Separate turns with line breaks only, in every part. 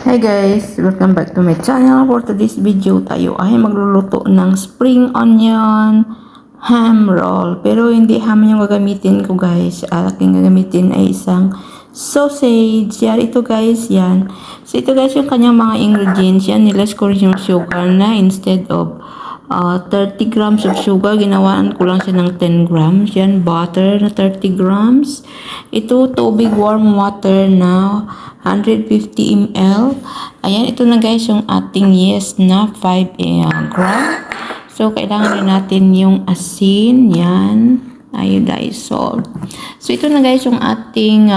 Hi guys! Welcome back to my channel. For today's video, tayo ay magluluto ng spring onion ham roll. Pero hindi ham yung gagamitin ko guys. Aking gagamitin ay isang sausage. Yan, ito guys, yan. So ito guys yung kanyang mga ingredients. Yan, nilas ko rin yung sugar na instead of 30 grams of sugar, ginawaan ko lang siya ng 10 grams. Yan, butter na 30 grams. Ito, tubig warm water na 150 ml. Ayan, ito na guys yung ating yes na 5 gram. So, kailangan rin natin yung asin. Yan, iodized salt. So, ito na guys yung ating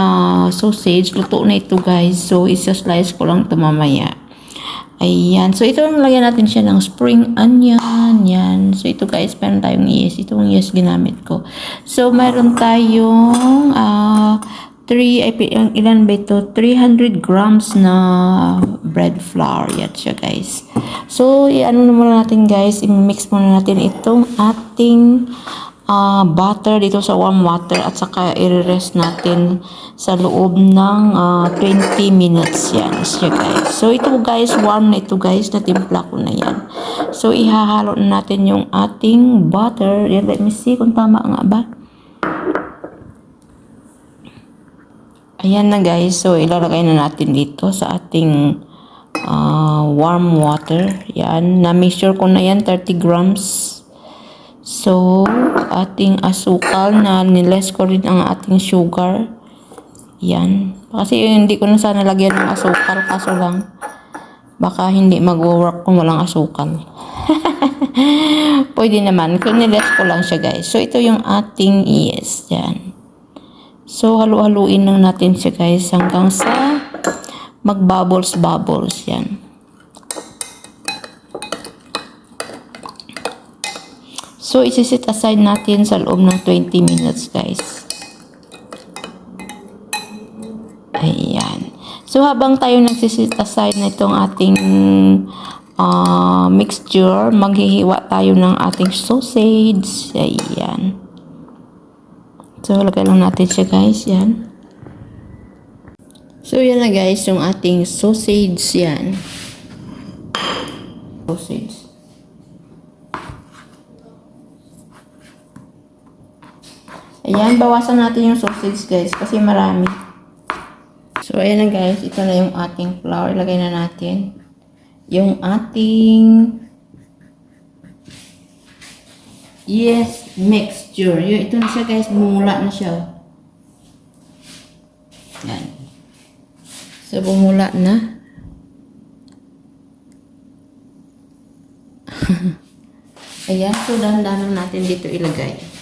sausage. Luto na ito guys. So, isa-slice ko lang ito mamaya. Ayan. So, ito lagyan natin siya ng spring onion. Yan. So, ito guys, meron tayong yes. Itong yes ginamit ko. So, meron tayong ilan ba ito? 300 grams na bread flour. Yan siya guys. So, ano na muna natin guys. I-mix muna natin itong ating butter dito sa warm water at saka i-rest natin sa loob ng 20 minutes yan siya guys. So ito guys, warm na ito guys, natimpla ko na yan. So ihahalo na natin yung ating butter. Let me see kung tama nga ba. Ayan na guys, so ilalagay na natin dito sa ating warm water. Yan, na-measure ko na yan, 30 grams. So, ating asukal na niles ko rin ang ating sugar. Yan. Kasi hindi ko na sana lagyan ng asukal. Kaso lang, baka hindi mag-work kung walang asukal. Pwede naman. Kung niles ko lang siya guys. So, ito yung ating yes. Yan. So, halu-haluin lang natin siya guys hanggang sa mag-bubbles. Yan. So, isi-set aside natin sa loob ng 20 minutes, guys. Ayan. So, habang tayo nagsiset aside na itong ating mixture, maghihiwa tayo ng ating sausage. Ayan. So, lagay lang natin siya, guys. Yan. So, yan na, guys, yung ating sausage. Yan. Sausage. Ayan, bawasan natin yung sausage guys kasi marami. So, ayan na guys. Ito na yung ating flour. Ilagay na natin. Yung ating yes mixture. Ito na siya guys. Bumula na siya. Ayan. So, bumula na. Ayan. So, dahan-dahan natin dito ilagay.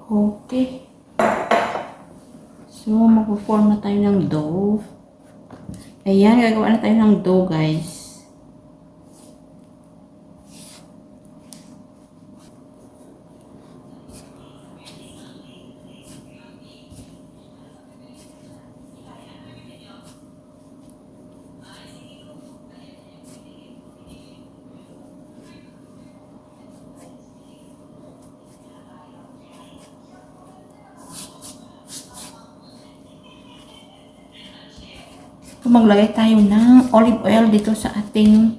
Okay. So, mag-form na tayo ng dough. Ayan, gagawa na tayo ng dough, guys. So, maglagay tayo ng olive oil dito sa ating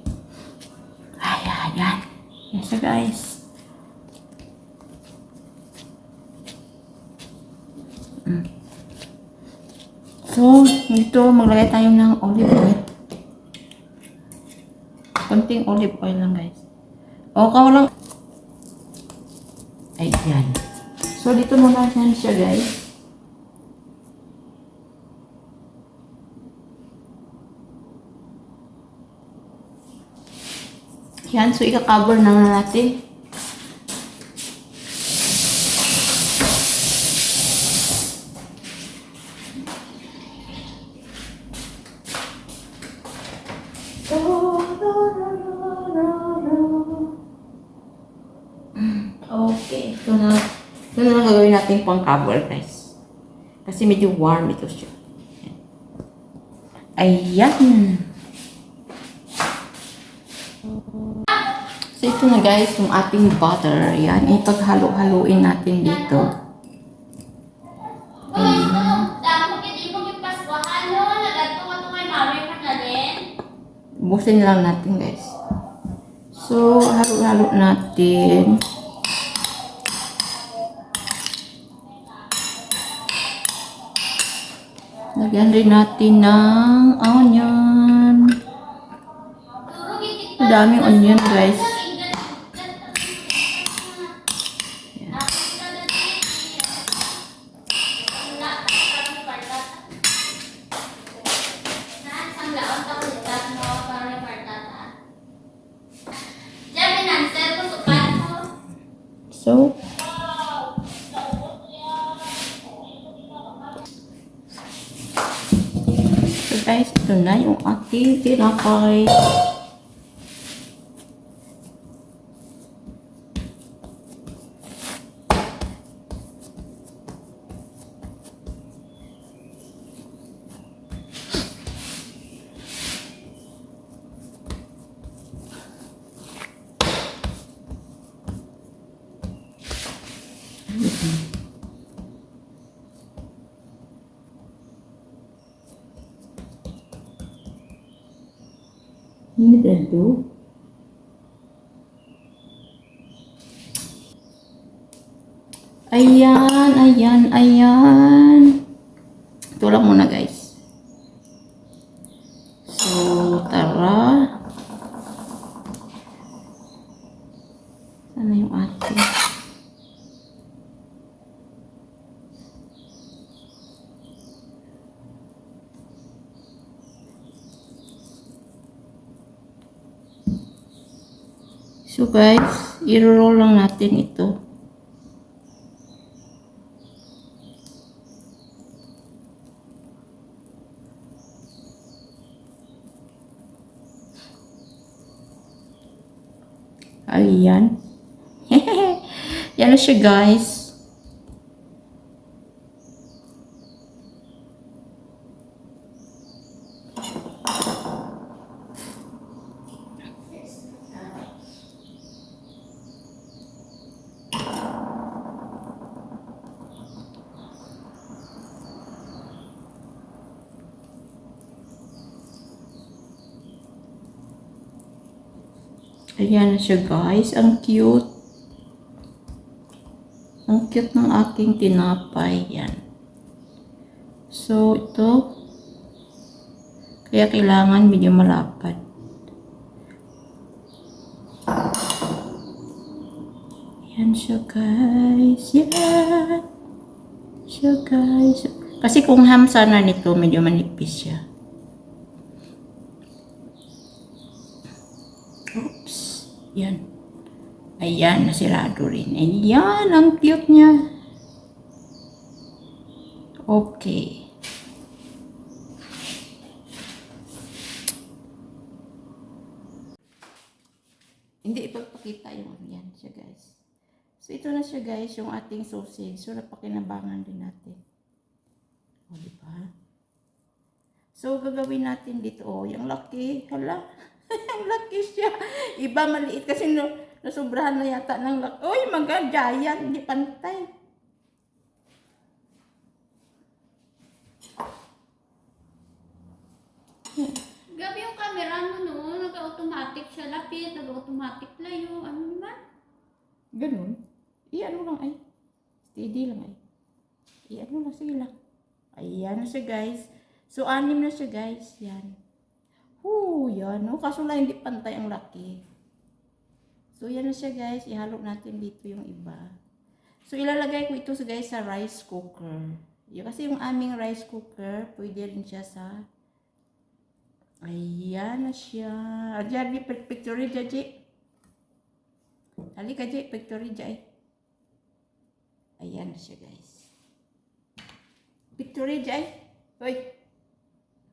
ayan. Yan siya guys. So, dito maglagay tayo ng olive oil. Konting olive oil lang guys. O, lang. Ayan. So, dito muna yan siya guys. Yan, so ika-cover na natin. Okay, ito na lang gagawin natin pang cover, guys. Kasi medyo warm ito siya. Ayan. So, ito na guys, yung ating butter. Ayan, ipaghalo-haloin natin dito. Busin lang natin, guys. So, halo-halo natin. Lagyan rin natin ng onion. Daming onion, guys. So, guys, ito na yung ating tinapay. Ini tentu. Ayan. Ito lang muna, guys. So, tara. Sana yung ating. So guys, i-roll lang natin ito. Ayan. Yan na siya, guys. Ayan na siya, guys. Ang cute. Ang cute ng aking tinapay. Yan. So, ito. Kaya kailangan medyo malapad. Yan siya, guys. Yan. Siya, guys. Kasi kung ham sana nito, medyo manipis siya. Oops. Yan. Ayan, nasirado rin. Ayan, ang cute niya. Okay. Hindi ipagpakita yung yan siya, guys. So, ito na siya, guys, yung ating sausage. So, napakinabangan din natin. O, diba? So, gagawin natin dito. O, yung laki. Hala. Ang laki siya. Iba maliit kasi nasubrahan na yata ng laki. Uy, mga giant. Hindi pantay.
Gabi yung camera mo no, nag-automatic siya lapit, nag-automatic layo, ano naman?
Ganun. I-ano lang ay. Steady lang ay. I-ano lang, sige lang. Ayan na siya, guys. So, 6 na siya, guys. Yan. Yan. No? Kaso lang hindi pantay ang laki. So, yan na siya, guys. Ihalo natin dito yung iba. So, ilalagay ko ito, guys, sa rice cooker. Kasi yung aming rice cooker, pwede rin siya sa... Ayan na siya. Ayan, picture rin, Jaji. Halika, Jay. Picture, Jay. Ayan na siya, guys. Picture, Jay. Hoy.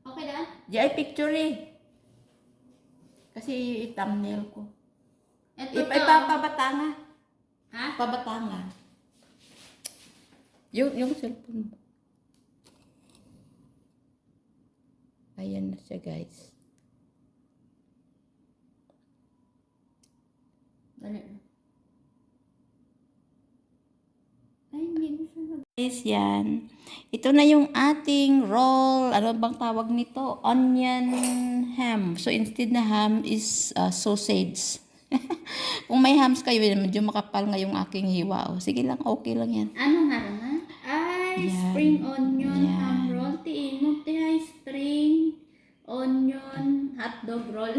Okay na?
Jay, picture. Kasi thumbnail ko.
Ito to.
Ipapabatanga.
Ha?
Pabatanga. Yung cellphone mo. Ayan na siya, guys.
Dali. Ay, hindi mo siya
Guys, yan. Ito na yung ating roll. Ano bang tawag nito? Onion ham. So, instead na ham is sausage. Kung may hams kayo, medyo makapal nga yung aking hiwa. Oh. Sige lang, okay lang yan.
Ano nga naman? Ay,
Yan.
spring onion
Yan.
ham roll. Tiin mo, ay spring onion hotdog roll.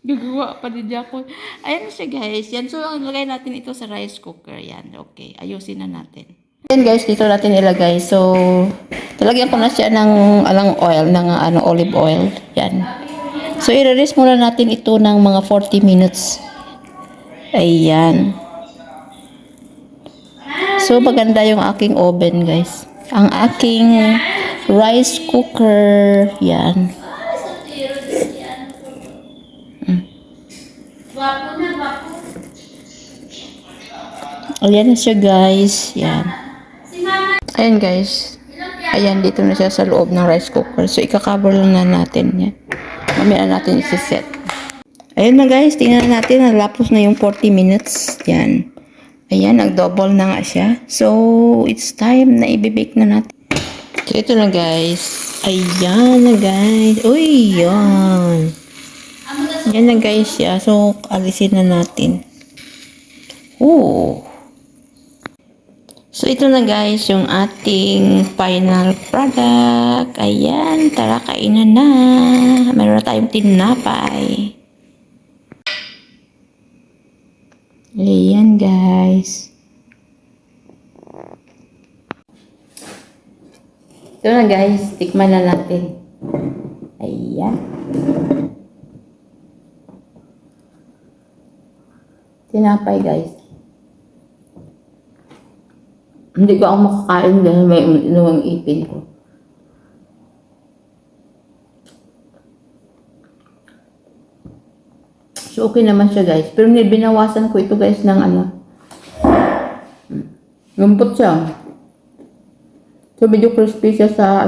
Gagawa pa din ako. Ayan siya, guys. Yan. So, lagay natin ito sa rice cooker. Yan. Okay. Ayusin na natin. Yan, guys. Dito natin ilagay. So, talagyan ko na siya ng oil, ng olive oil. Yan. So, i-release muna natin ito ng mga 40 minutes. Ayan. So, maganda yung aking oven, guys. Ang aking rice cooker. Yan.
Gwapo na, gwapo.
Ayan na siya, guys. Yan.
Si mama,
Ayan, guys.
ilang piano?
Ayan, dito na siya sa loob ng rice cooker. So, ika-cover lang na natin yan. Mamaya na natin isi-set. Ayan na, guys. Tingnan natin. Nalapos na yung 40 minutes. Yan. Ayan, nag-double na nga siya. So, it's time na ibibake na natin. So, ito na, guys. Ayan na, guys. Uy, yan. Yan na, guys, siya. So, alisin na natin. Oh. So, ito na, guys, yung ating final product. Ayan, tara, kainan na. Meron na tayong tinapay. Ayan, guys. Ito na, guys. Tikman na natin. Ayan. Tinapay, guys. Hindi ko ako makakain dahil may inuwang ipin ko. So, okay naman siya, guys. Pero binawasan ko ito, guys, ng lumpot siya. So, medyo crispy siya sa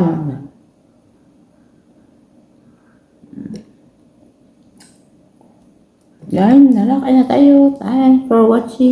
Yan, nalakay na tayo. Thanks for watching.